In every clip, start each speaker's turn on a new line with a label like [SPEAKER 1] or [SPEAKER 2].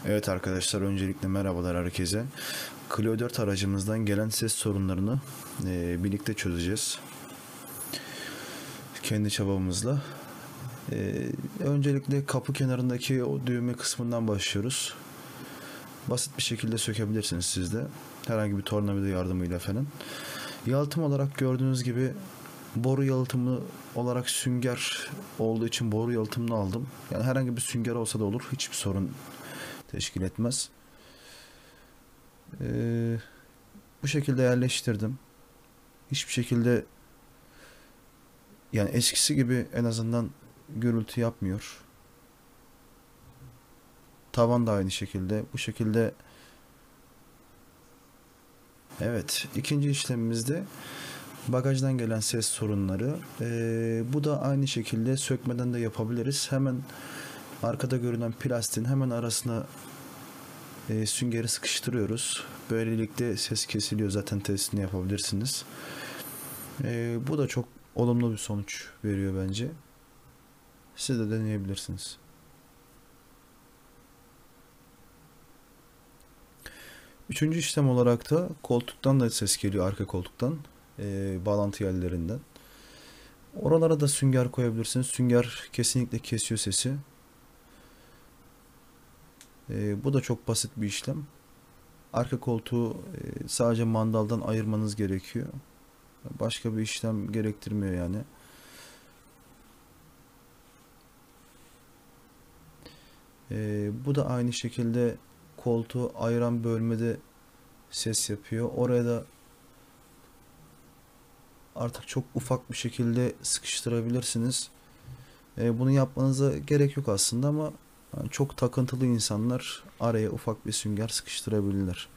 [SPEAKER 1] Evet arkadaşlar, öncelikle merhabalar herkese. Clio 4 aracımızdan gelen ses sorunlarını birlikte çözeceğiz. Kendi çabamızla. Öncelikle kapı kenarındaki o düğme kısmından başlıyoruz. Basit bir şekilde sökebilirsiniz siz de. Herhangi bir tornavida yardımıyla falan. Yalıtım olarak gördüğünüz gibi boru yalıtımı olarak sünger olduğu için boru yalıtımını aldım. Yani herhangi bir sünger olsa da olur. Hiçbir sorun teşkil etmez. Ee, Bu şekilde yerleştirdim. Hiçbir şekilde, yani eskisi gibi en azından gürültü yapmıyor. Tavan da aynı şekilde. Bu şekilde. Evet, ikinci işlemimizde bagajdan gelen ses sorunları. Bu da aynı şekilde sökmeden de yapabiliriz. Hemen arkada görünen plastiğin hemen arasına süngeri sıkıştırıyoruz. Böylelikle ses kesiliyor. Zaten testini yapabilirsiniz. Bu da çok olumlu bir sonuç veriyor bence. Siz de deneyebilirsiniz. Üçüncü işlem olarak da koltuktan da ses geliyor, arka koltuktan. Bağlantı yerlerinden. Oralara da sünger koyabilirsiniz. Sünger kesinlikle kesiyor sesi. Bu da çok basit bir işlem. Arka koltuğu sadece mandaldan ayırmanız gerekiyor. Başka bir işlem gerektirmiyor yani. Bu da aynı şekilde koltuğu ayıran bölmede ses yapıyor. Oraya da artık çok ufak bir şekilde sıkıştırabilirsiniz. Bunu yapmanıza gerek yok aslında ama yani çok takıntılı insanlar araya ufak bir sünger sıkıştırabilirler.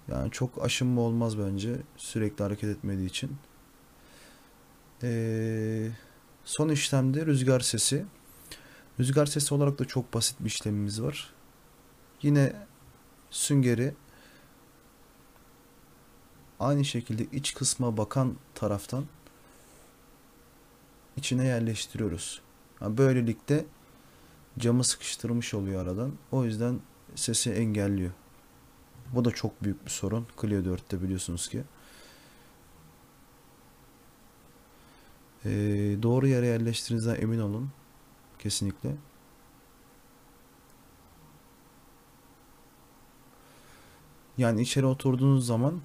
[SPEAKER 1] Yani çok aşınma olmaz bence sürekli hareket etmediği için. Ee, Son işlemde rüzgar sesi. Rüzgar sesi olarak da çok basit bir işlemimiz var. Yine süngeri aynı şekilde iç kısma bakan taraftan içine yerleştiriyoruz. Yani böylelikle camı sıkıştırmış oluyor aradan. O yüzden sesi engelliyor. Bu da çok büyük bir sorun. Clio 4'te biliyorsunuz ki. Ee, Doğru yere yerleştirdiğinizden emin olun. Kesinlikle. Yani içeri oturduğunuz zaman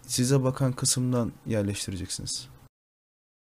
[SPEAKER 1] size bakan kısımdan yerleştireceksiniz.